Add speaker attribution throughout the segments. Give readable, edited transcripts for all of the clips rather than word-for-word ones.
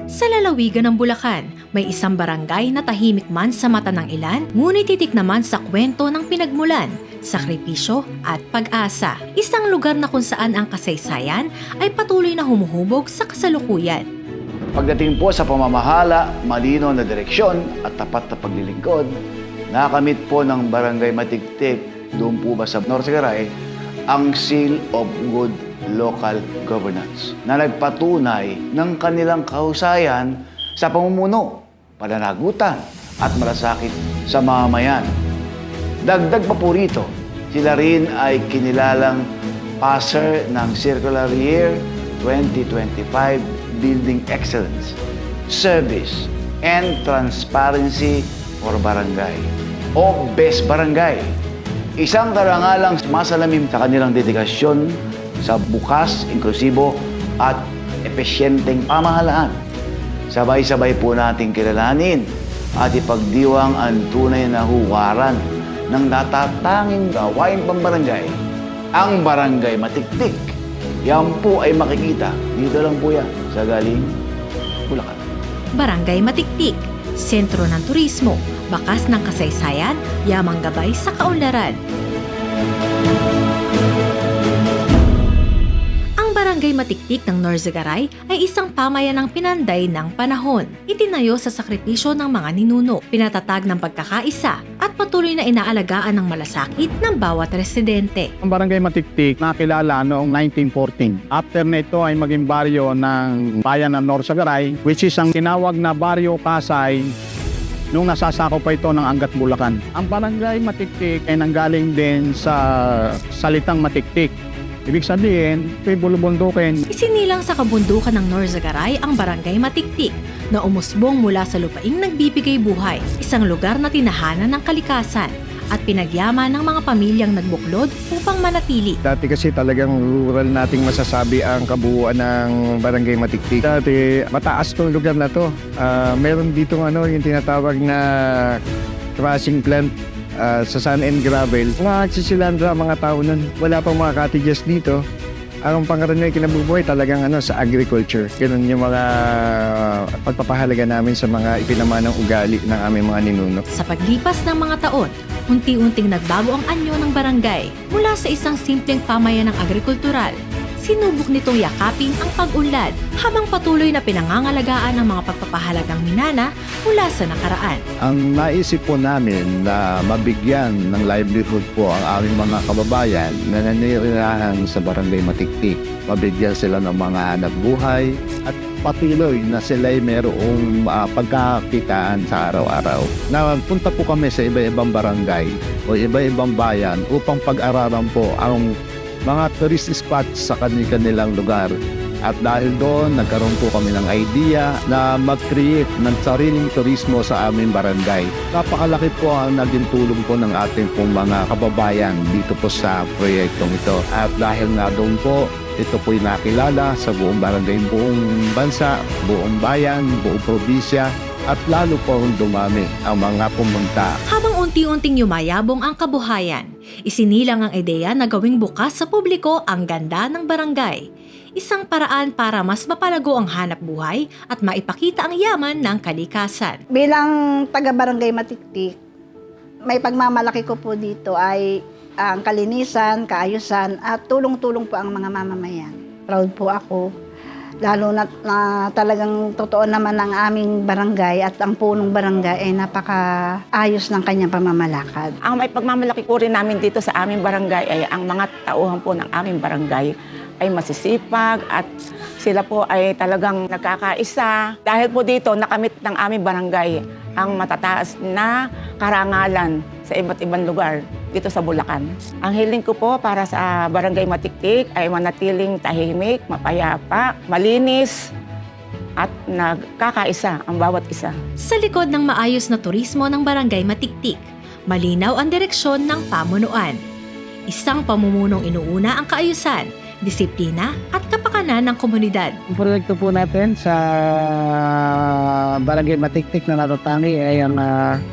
Speaker 1: Sa lalawigan ng Bulacan, may isang barangay na tahimik man sa mata ng ilan, ngunit titik naman sa kwento ng pinagmulan, sakripisyo at pag-asa. Isang lugar na kung saan ang kasaysayan ay patuloy na humuhubog sa kasalukuyan.
Speaker 2: Pagdating po sa pamamahala, malinaw na direksyon at tapat na paglilingkod, nakamit po ng Barangay Matiktik, doon po ba sa Norzagaray, ang Seal of Good Local Governance na nagpatunay ng kanilang kahusayan sa pamumuno, pananagutan at malasakit sa mamamayan. Dagdag pa po rito, sila rin ay kinilalang passer ng Circular Year 2025 Building Excellence, Service, and Transparency for Barangay o Best Barangay. Isang karangalang masalamin sa kanilang dedikasyon sa bukas, inklusibo at epesyenteng pamahalaan. Sabay-sabay po nating kilalanin at ipagdiwang ang tunay na huwaran ng natatanging gawain pambarangay, ang Barangay Matiktik. Yan po ay makikita, dito lang po yan, sa Galing, Bulacan.
Speaker 1: Barangay Matiktik, sentro ng turismo, bakas ng kasaysayan, yamang gabay sa kaunlaran. Ang Barangay Matiktik ng Norzagaray ay isang pamayanang pinanday ng panahon. Itinayo sa sakripisyo ng mga ninuno, pinatatag ng pagkakaisa at patuloy na inaalagaan ng malasakit ng bawat residente.
Speaker 3: Ang Barangay Matiktik nakilala noong 1914. After nito ay maging baryo ng bayan ng Norzagaray, which is ang tinawag na Baryo Pasay nung nasasakop pa ito ng Angat Bulacan. Ang Barangay Matiktik ay nanggaling din sa salitang matiktik. Ibig sabihin, ito'y bulubundukin.
Speaker 1: Isinilang sa kabundukan ng Norzagaray ang Barangay Matiktik na umusbong mula sa lupaing nagbibigay buhay, isang lugar na tinahanan ng kalikasan at pinagyaman ng mga pamilyang nagbuklod upang manatili.
Speaker 4: Dati kasi talagang rural nating masasabi ang kabuuan ng Barangay Matiktik. Dati mataas tong lugar na to. Meron dito yung tinatawag na crushing plant sa sand and gravel. Mga sisilandra mga tao nun. Wala pang mga cottages dito. Ang pangaraniwan kinabubuhay talagang sa agriculture. Ganun yung mga pagpapahalaga namin sa mga ipinamanang ugali ng aming mga ninuno.
Speaker 1: Sa paglipas ng mga taon, unti-unting nagbago ang anyo ng barangay mula sa isang simpleng pamayanang agrikultural. Sinubok nitong yakapin ang pag-unlad habang patuloy na pinangangalagaan ng mga pagpapahalagang minana mula sa nakaraan.
Speaker 4: Ang naisip po namin na mabigyan ng livelihood po ang aming mga kababayan na nanirahan sa Barangay Matiktik. Mabigyan sila ng mga hanap buhay at patuloy na sila'y mayroong pagkakakitaan sa araw-araw. Napunta po kami sa iba-ibang barangay o iba-ibang bayan upang pag-aralan po ang mga tourist spots sa kanilang lugar. At dahil doon, nagkaroon po kami ng idea na mag-create ng sariling turismo sa aming barangay. Napakalaki po ang naging tulong po ng ating pong mga kababayan dito po sa proyektong ito. At dahil nga doon po, ito po'y nakilala sa buong barangay, buong bansa, buong bayan, buong probinsya, at lalo po dumami ang mga pumunta.
Speaker 1: Habang unti-unting yumayabong ang kabuhayan, isinilang ang ideya na gawing bukas sa publiko ang ganda ng barangay. Isang paraan para mas mapalago ang hanap buhay at maipakita ang yaman ng kalikasan.
Speaker 5: Bilang taga-Barangay Matiktik, may pagmamalaki ko po dito ay ang kalinisan, kaayusan at tulong-tulong po ang mga mamamayan. Proud po ako. Lalo na talagang totoo naman ang aming barangay at ang punong barangay ay napakaayos ng kanyang pamamalakad.
Speaker 6: Ang may pagmamalaki po rin namin dito sa aming barangay ay ang mga tauhan po ng aming barangay ay masisipag at sila po ay talagang nagkakaisa. Dahil po dito nakamit ng aming barangay ang matataas na karangalan sa iba't ibang lugar dito sa Bulacan. Ang hiling ko po para sa Barangay Matiktik ay manatiling tahimik, mapayapa, malinis, at nagkakaisa ang bawat isa.
Speaker 1: Sa likod ng maayos na turismo ng Barangay Matiktik, malinaw ang direksyon ng pamunuan. Isang pamumunong inuuna ang kaayusan, disiplina at kapakanan ng komunidad.
Speaker 3: Ang proyekto po natin sa Barangay Matiktik na natatangi ay ang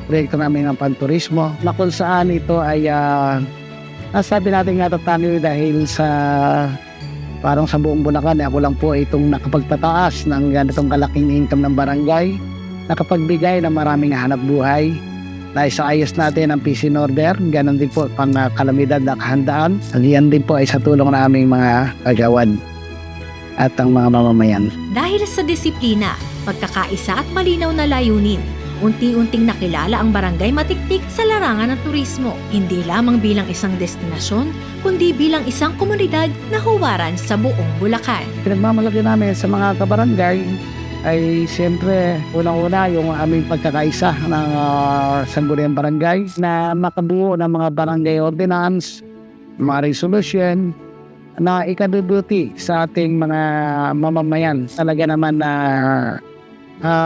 Speaker 3: proyekto namin ng panturismo na kung saan ito ay nasabi natin natatangi dahil sa
Speaker 7: Parang sa buong Bulacan, ako lang po itong nakapagpataas ng ganitong kalaking income ng barangay, nakapagbigay ng maraming hanap buhay, na isaayos natin ang peace in order, ganon din po pang kalamidad na kahandaan. Yan din po ay sa tulong ng aming mga kagawad at ang mga mamamayan.
Speaker 1: Dahil sa disiplina, pagkakaisa at malinaw na layunin, unti-unting nakilala ang Barangay Matiktik sa larangan ng turismo. Hindi lamang bilang isang destinasyon, kundi bilang isang komunidad na huwaran sa buong Bulacan.
Speaker 7: Pinagmamalaki namin sa mga kabarangay ay siyempre unang-una yung aming pagkakaisa ng Sangguniang Barangay na makabuo ng mga barangay ordinance, mga resolution na ikaduduti sa ating mga mamamayan. Talaga naman na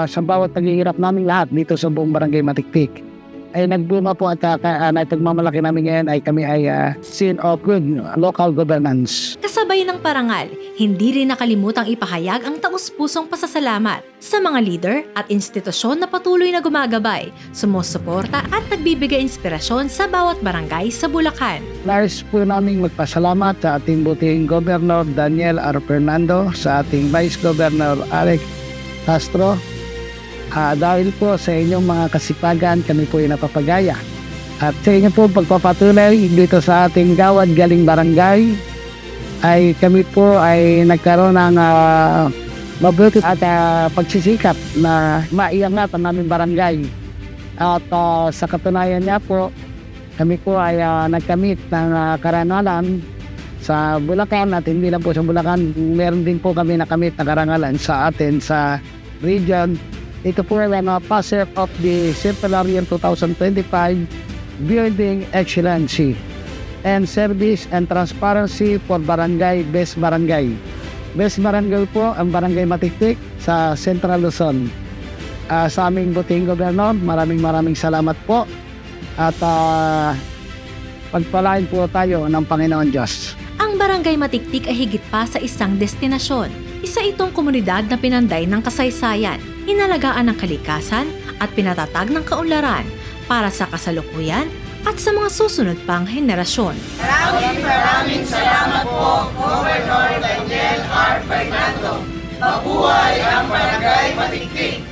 Speaker 7: sa bawat paghihirap namin lahat dito sa buong Barangay Matiktik ay nagbunga po at pagmamalaki namin ngayon ay kami ay scene of good local governance.
Speaker 1: Kasabay ng parangal, hindi rin nakalimutang ipahayag ang taus-pusong pasasalamat sa mga leader at institusyon na patuloy na gumagabay, sumusuporta at nagbibigay inspirasyon sa bawat barangay sa Bulacan.
Speaker 7: Nais po namin magpasalamat sa ating buting Governor Daniel R. Fernando, sa ating Vice Governor Alex Castro. Dahil po sa inyong mga kasipagan, kami po ay napapagaya. At sa inyo po pagpapatuloy dito sa ating Gawad Galing Barangay, ay kami po ay nagkaroon ng mabuti at pagsisikap na maiangat ang aming barangay. At sa katunayan niya po, kami po ay nagkamit ng karangalan sa Bulacan at hindi lang po sa Bulacan, meron din po kami nakamit na karangalan sa atin sa region. Ito po ay passer of the Centenarian 2025 Building Excellency and Service and Transparency for Barangay Best Barangay. Best Barangay po ang Barangay Matiktik sa Central Luzon. Sa aming buting gobernador, maraming salamat po at pagpalain po tayo ng Panginoon Diyos.
Speaker 1: Ang Barangay Matiktik ay higit pa sa isang destinasyon. Isa itong komunidad na pinanday ng kasaysayan, inalagaan ng kalikasan at pinatatag ng kaunlaran para sa kasalukuyan at sa mga susunod pang henerasyon.
Speaker 8: Maraming salamat po, Governor Daniel R. Fernando. Mabuhay ang Barangay Matiktik!